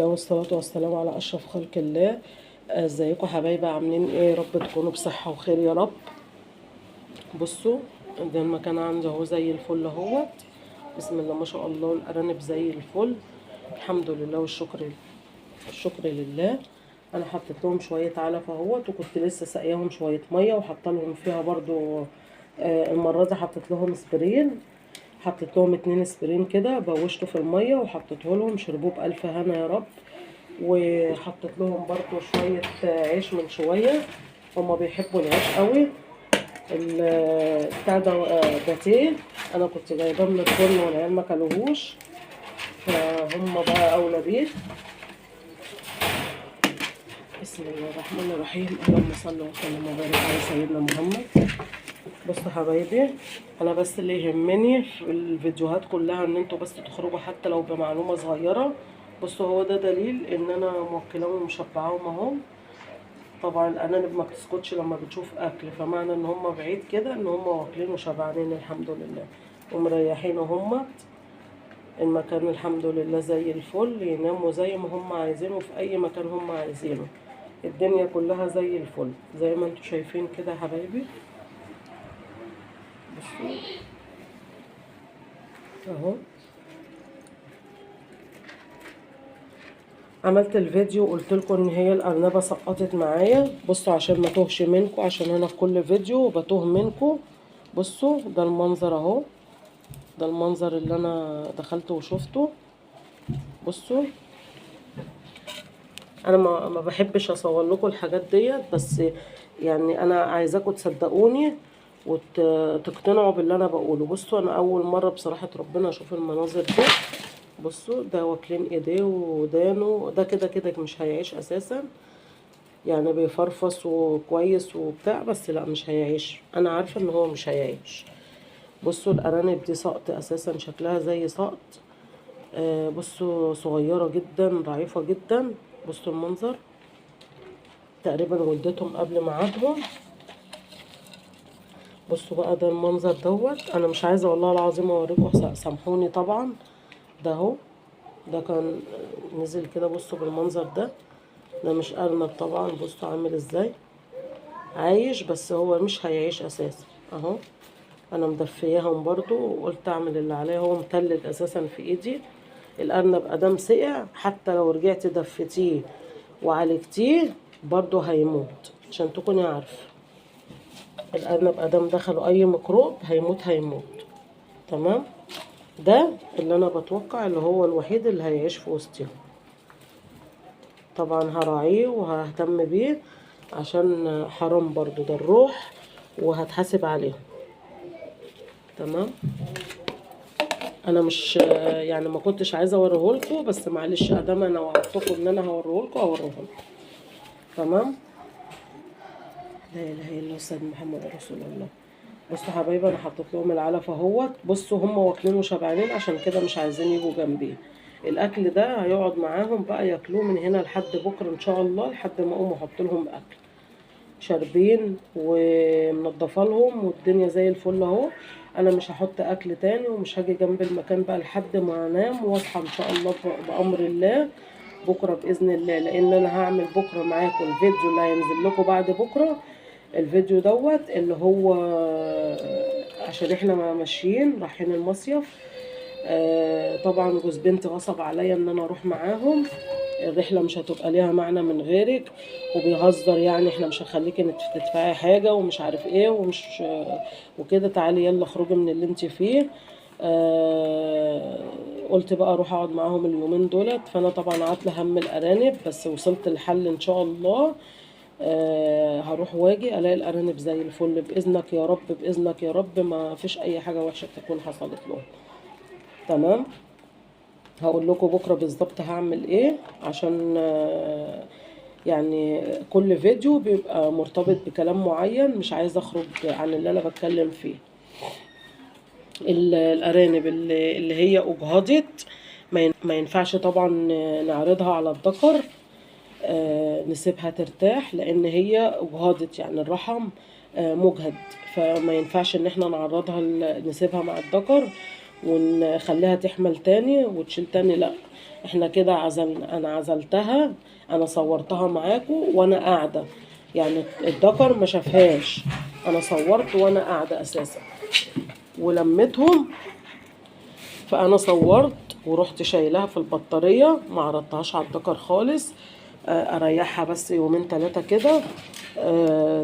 والصلاة والسلام على أشرف خلق الله. ازيكم حبايبي، عاملين ايه؟ يا رب تكونوا بصحة وخير يا رب. بصوا، ده المكان عندي اهو زي الفل اهوت. بسم الله ما شاء الله، الأرانب زي الفل. الحمد لله والشكر، الشكر لله. انا حطيت لهم شوية علف اهوت، وكنت لسه ساقياهم شوية مية وحاطه لهم فيها برضو. المرة دي حطيت لهم سبرين، حطيت لهم 2 سبرين كده، بوشته في المية وحطيته لهم، شربوه بألف هنا يا رب. وحطيت لهم برضو شوية عيش من شوية، هما بيحبوا العيش قوي. بتاع ده باتيه، انا كنت جايباه من الفرن والعيال ما كلوهوش، فهم بقى اولى بيه. بسم الله الرحمن الرحيم، اللهم صل وسلم وبارك على سيدنا محمد. بصوا حبايبي، انا بس اللي يهمني في الفيديوهات كلها ان انتوا بس تخرجوا حتى لو بمعلومه صغيره. بصوا، هو ده دليل ان انا موكلاهم ومشبعاهم اهو. طبعا الارانب ما بتسكتش لما بتشوف اكل، فمعنى ان هم بعيد كده ان هم واكلين وشبعانين الحمد لله ومريحين هم. المكان الحمد لله زي الفل، يناموا زي ما هم عايزينه في اي مكان هم عايزينه. الدنيا كلها زي الفل زي ما انتوا شايفين كده يا حبايبي. بصوا اهو، عملت الفيديو وقلت لكم ان هي الارنبه سقطت معايا. بصوا عشان ما توهش منكم، عشان انا في كل فيديو بتوه منكم. بصوا ده المنظر اهو، ده المنظر اللي انا دخلت وشفته. بصوا، انا ما بحبش اصور لكم الحاجات ديت، بس يعني انا عايزاكم تصدقوني وتقتنعوا باللي انا بقوله. بصوا، انا اول مره بصراحه ربنا اشوف المناظر دي. بصوا، ده واكلين ايديه ودانه، ده كده كده مش هيعيش اساسا، يعني بيفرفص وكويس وبتاع، بس لا مش هيعيش، انا عارفه ان هو مش هيعيش. بصوا الارانب دي سقط اساسا، شكلها زي سقط. بصوا صغيره جدا، ضعيفه جدا. بصوا المنظر، تقريبا ولدتهم قبل ميعادهم. بصوا بقى ده المنظر دوت، انا مش عايزه والله العظيم اوريكم، سامحوني طبعا. ده اهو، ده كان نزل كده. بصوا بالمنظر ده، ده مش ارنب طبعا. بصوا عامل ازاي، عايش بس هو مش هيعيش اساسا اهو. انا مدفياهم برضو وقلت اعمل اللي عليا، هو متلج اساسا في ايدي. الارنب ادام سقع حتى لو رجعت دفتيه وعالجتيه برضو هيموت، عشان تكوني عارفه. الارنب ادام دخلوا اي ميكروب هيموت هيموت. تمام، ده اللي انا بتوقع اللي هو الوحيد اللي هيعيش في وسطهم. طبعا هراعيه وههتم بيه، عشان حرام برضو، ده الروح وهتحاسب عليهم. تمام، انا مش يعني ما كنتش عايزه اوريهولكوا، بس معلش ادام انا وعدتكم ان انا هوريهولكوا هوريهولكوا. تمام، لا اله الا الله سيدنا محمد رسول الله. بصوا حبايبي، انا حطيت لهم العلف اهوت. بصوا هم واكلين وشبعانين، عشان كده مش عايزين يجوا جنبي. الاكل ده هيقعد معاهم بقى ياكلوه من هنا لحد بكره ان شاء الله، لحد ما اقوم احط لهم اكل. شاربين ومنضفه لهم والدنيا زي الفل اهو. انا مش هحط اكل تاني ومش هاجي جنب المكان بقى لحد ما انام واصحى ان شاء الله بامر الله بكره باذن الله، لان انا هعمل بكره معاكم الفيديو اللي هينزل لكم بعد بكره. الفيديو دوت اللي هو عشان احنا ماشيين رايحين المصيف. طبعا جوز بنتي غصب عليا ان انا اروح معاهم، الرحله مش هتبقى ليها معنى من غيرك، وبيهزر يعني احنا مش هنخليكي تدفعي حاجه ومش عارف ايه ومش وكده، تعالي يلا اخرجي من اللي انت فيه. قلت بقى اروح اقعد معاهم اليومين دولت. فانا طبعا عاتله هم الارانب، بس وصلت لحل ان شاء الله. هروح واجي الاقي الارانب زي الفل باذنك يا رب، باذنك يا رب ما فيش اي حاجه وحشه تكون حصلت لهم. تمام، هقول لكم بكره بالظبط هعمل ايه، عشان يعني كل فيديو بيبقى مرتبط بكلام معين، مش عايزه اخرج عن اللي انا بتكلم فيه. الارانب اللي هي اجهضت ما ينفعش طبعا نعرضها على الذكر. نسيبها ترتاح، لان هي اجهضت يعني الرحم مجهد، فما ينفعش ان احنا نعرضها نسيبها مع الذكر. ونخليها تحمل تاني وتشيل تاني. لا، احنا كده انا عزلتها، انا صورتها معاكم وانا قاعده، يعني الدكر ما شافهاش، انا صورت وانا قاعده اساسا ولمتهم. فانا صورت ورحت شايلها في البطاريه، ما عرضتهاش على الدكر خالص. اريحها بس يومين 3 كده،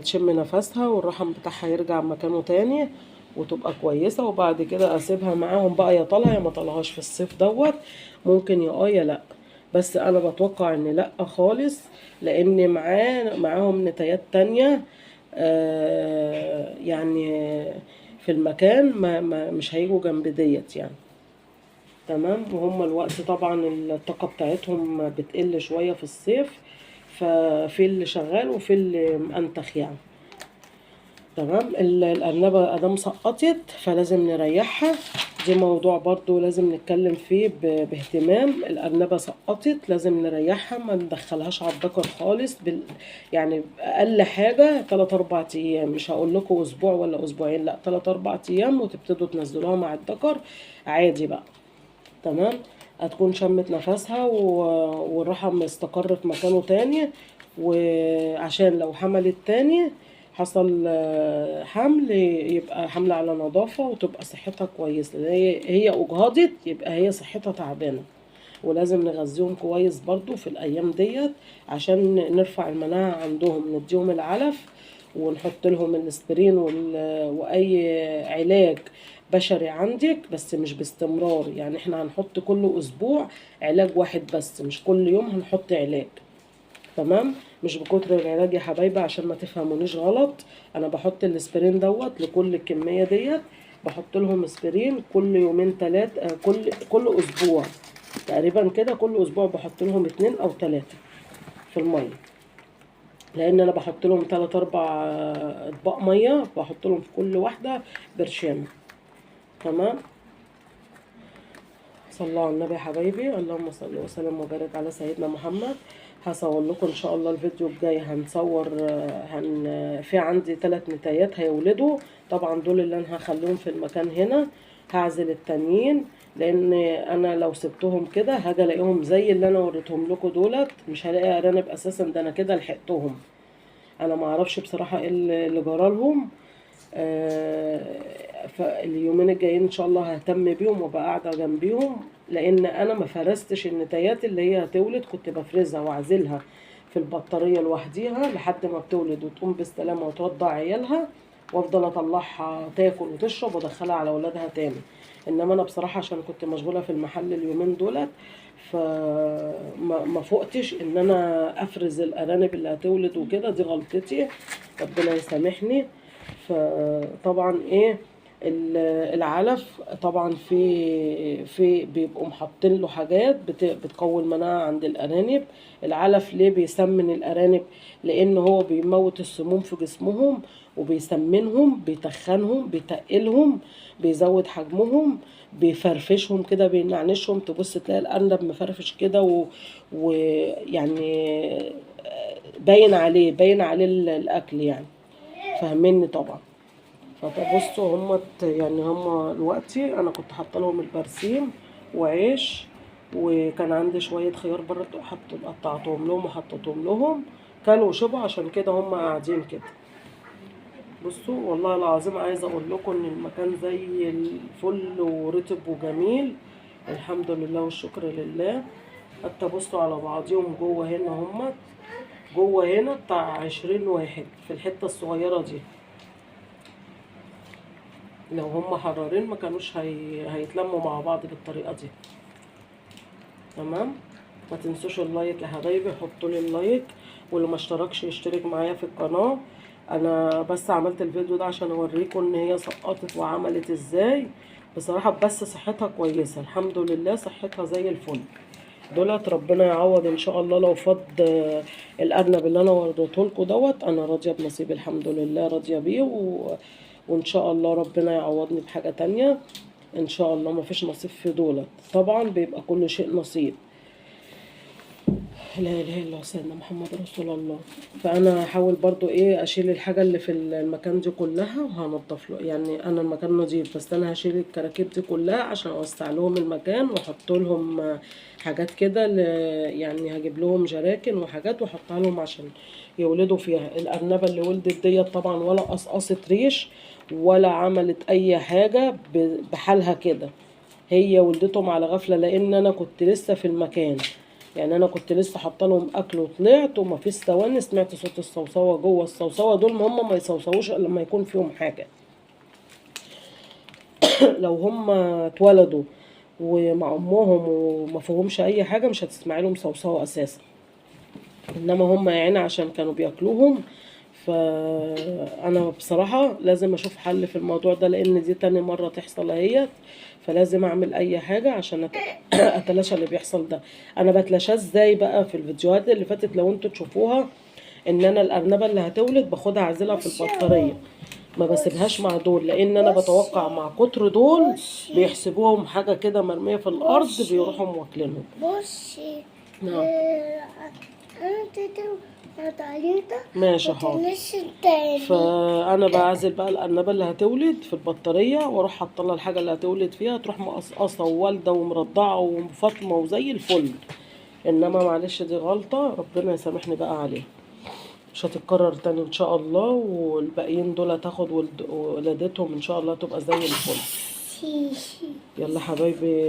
تشم نفسها والرحم بتاعها يرجع مكانه تاني وتبقى كويسة. وبعد كده اسيبها معاهم بقى، يا طالها يا ما طالهاش في الصيف دوت، ممكن يا لا. بس انا بتوقع ان لا خالص، لان معاهم نتايات تانية يعني في المكان ما مش هيجوا جنب ديت يعني. تمام. وهم الوقت طبعا الطاقة بتاعتهم بتقل شوية في الصيف، ففي اللي شغال وفي اللي مأنتخ يعني. تمام. الأرنبة ادام سقطت فلازم نريحها، دي موضوع برضو لازم نتكلم فيه باهتمام. الأرنبة سقطت لازم نريحها، ما ندخلهاش على الذكر خالص يعني أقل حاجة 3-4 أيام، مش هقول لكم أسبوع ولا أسبوعين، لا 3-4 أيام وتبتدوا تنزلوها مع الذكر عادي بقى. تمام. هتكون شمت نفسها والرحم استقر في مكانه تاني، وعشان لو حملت تاني حصل حمل، يبقى حمل على نظافة وتبقى صحتها كويسة. هي أجهضت يبقى هي صحتها تعبانة، ولازم نغذيهم كويس برضو في الأيام ديت عشان نرفع المناعة عندهم. نديهم العلف ونحط لهم الاسبرين وأي علاج بشري عندك، بس مش باستمرار. يعني احنا هنحط كل أسبوع علاج واحد بس، مش كل يوم هنحط علاج. تمام. مش بكتر العلاج يا حبايبي عشان ما تفهمونيش غلط. انا بحط الاسبرين دوت لكل الكميه ديت، بحط لهم اسبرين كل يومين 3، كل اسبوع تقريبا كده، كل اسبوع بحط لهم 2 أو 3 في الميه، لان انا بحط لهم 3-4 اطباق ميه، بحط لهم في كل واحده برشام. تمام. صلوا على النبي يا حبايبي، اللهم صل وسلم وبارك على سيدنا محمد. هصور لكم ان شاء الله الفيديو الجاي، هنصور في عندي 3 نتايات هيولدوا. طبعا دول اللي انا هخليهم في المكان هنا، هعزل التانيين، لان انا لو سبتهم كده هاجي الاقيهم زي اللي انا وريتهم لكم دولت، مش هلاقي ارانب اساسا. ده انا كده لحقتهم، انا ما اعرفش بصراحه ايه اللي جرالهم. فاليومين الجايين ان شاء الله ههتم بيهم وابقى قاعده جنبيهم، لان انا ما فرستش النتايات اللي هي هتولد، كنت بفرزها واعزلها في البطاريه لوحديها لحد ما بتولد وتقوم بالسلامه وترضع عيالها، وافضل اطلعها تاكل وتشرب وادخلها على اولادها تاني. انما انا بصراحه عشان كنت مشغوله في المحل اليومين دولت، فما فوقتش ان انا افرز الارانب اللي هتولد وكده، دي غلطتي، ربنا يسامحني. فطبعا ايه العلف طبعا في بيبقوا محطين له حاجات بتقوي المناعه عند الارانب. العلف ليه بيسمن الارانب؟ لان هو بيموت السموم في جسمهم وبيسمنهم، بيتخنهم، بيتقلهم، بيزود حجمهم، بيفرفشهم كده، بينعنشهم. تبص تلاقي الارنب مفرفش كده ويعني باين عليه الاكل يعني، فاهميني طبعا. فبصوا هم دلوقتي انا كنت حاطه لهم البرسيم وعيش، وكان عندي شويه خيار بره قطعتهم لهم وحطيتهم لهم، كلوا وشبعوا، عشان كده هم قاعدين كده. بصوا والله العظيم عايزه اقول لكم ان المكان زي الفل ورطب وجميل، الحمد لله والشكر لله. حتى بصوا على بعضيهم جوه هنا، جوه هنا بتاع 20 واحد في الحته الصغيره دي. لو هم حرارين ما كانوش هيتلموا مع بعض بالطريقه دي. تمام. ما تنسوش اللايك يا حبايبي، حطوا لي اللايك، واللي ما اشتركش يشترك معايا في القناه. انا بس عملت الفيديو ده عشان اوريكم ان هي سقطت وعملت ازاي. بصراحه بس صحتها كويسه الحمد لله، صحتها زي الفل. دولت ربنا يعوض ان شاء الله. لو فض الارنب اللي انا وريته لكم دوت، انا راضيه بنصيب الحمد لله، راضيه بيه وان شاء الله ربنا يعوضني بحاجه تانية ان شاء الله. ما فيش نصيب في دولت، طبعا بيبقى كل شيء نصيب. لا اله الا الله سيدنا محمد رسول الله. فانا هحاول برضو ايه اشيل الحاجه اللي في المكان دي كلها وهنضف له، يعني انا المكان نظيف بس انا هشيل الكراكيب دي كلها عشان اوسع لهم المكان واحط لهم حاجات كده يعني هجيب لهم جراكن وحاجات واحطها لهم عشان يولدوا فيها. الارنبه اللي ولدت ديت طبعا ولا قصقصت ريش ولا عملت اي حاجه، بحالها كده هي ولدتهم على غفله، لان انا كنت لسه في المكان، يعني انا كنت لسه حاطه لهم اكل وطلعت وما فيش ثواني سمعت صوت الصوصوه جوه. الصوصوه دول هم ما يصوصوش الا لما يكون فيهم حاجه. لو هم اتولدوا ومع امهم وما فيهمش اي حاجه مش هتسمعي لهم صوصوه اساسا. انما هم يعني عشان كانوا بياكلوهم، فانا بصراحه لازم اشوف حل في الموضوع ده، لان دي تاني مره تحصل اهيت. فلازم اعمل اي حاجه عشان اتلاشى اللي بيحصل ده. انا بتلاشاه ازاي بقى؟ في الفيديوهات اللي فاتت لو انتوا تشوفوها، ان انا الارنبه اللي هتولد باخدها اعزلها في البطاريه، ما بسيبهاش مع دول، لان انا بتوقع مع كتر دول بيحسبوهم حاجه كده مرميه في الارض بيروحوا واكلينهم. بصي نعم انا تيتو طريقة ماشي حاضر. فانا بعزل بقى الارنبه اللي هتولد في البطاريه واروح حاطه لها الحاجه اللي هتولد فيها، تروح مقصقصه ووالده ومرضعه وفاطمه وزي الفل. انما معلش دي غلطه ربنا يسامحني بقى عليها، مش هتتكرر تاني ان شاء الله، والباقيين دول هتاخد ولادتهم ان شاء الله تبقى زي الفل. يلا حبايبي،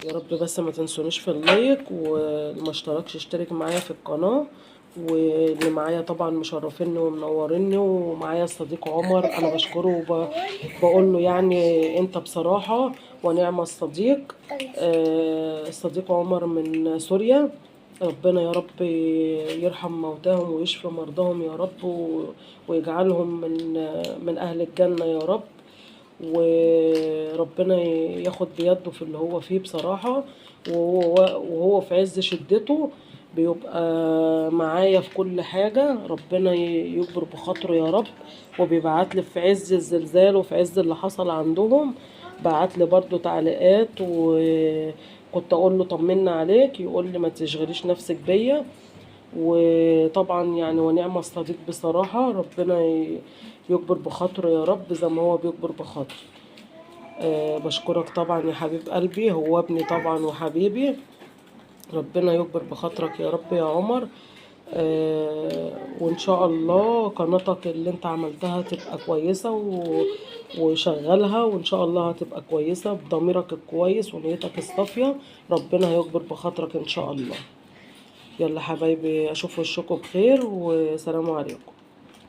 يا رب بس ما تنسونيش في اللايك، واللي ما اشتركش اشترك معايا في القناة، واللي معايا طبعا مشرفيني ومنوريني، ومعايا الصديق عمر انا بشكره وبقول له يعني انت بصراحة ونعم الصديق. الصديق عمر من سوريا، ربنا يا رب يرحم موتاهم ويشفي مرضاهم يا رب، ويجعلهم من اهل الجنة يا رب، وربنا ياخد بيده في اللي هو فيه بصراحة. وهو في عز شدته بيبقى معايا في كل حاجة، ربنا يكبر بخاطره يا رب. وبيبعت لي في عز الزلزال وفي عز اللي حصل عندهم، بعت لي برضو تعليقات، وكنت اقول له طمنا عليك يقول لي ما تشغليش نفسك بيا. وطبعا يعني ونعم الصديق بصراحة، ربنا يكبر بخاطره يا رب زي ما هو بيكبر بخاطري. بشكرك طبعا يا حبيب قلبي، هو ابني طبعا وحبيبي، ربنا يكبر بخاطرك يا رب يا عمر. وان شاء الله قناتك اللي انت عملتها تبقى كويسة وشغلها، وان شاء الله هتبقى كويسة بضميرك الكويس ونيتك الصافية، ربنا هيكبر بخاطرك ان شاء الله. يلا حبايبي اشوف وشكم بخير، وسلام عليكم.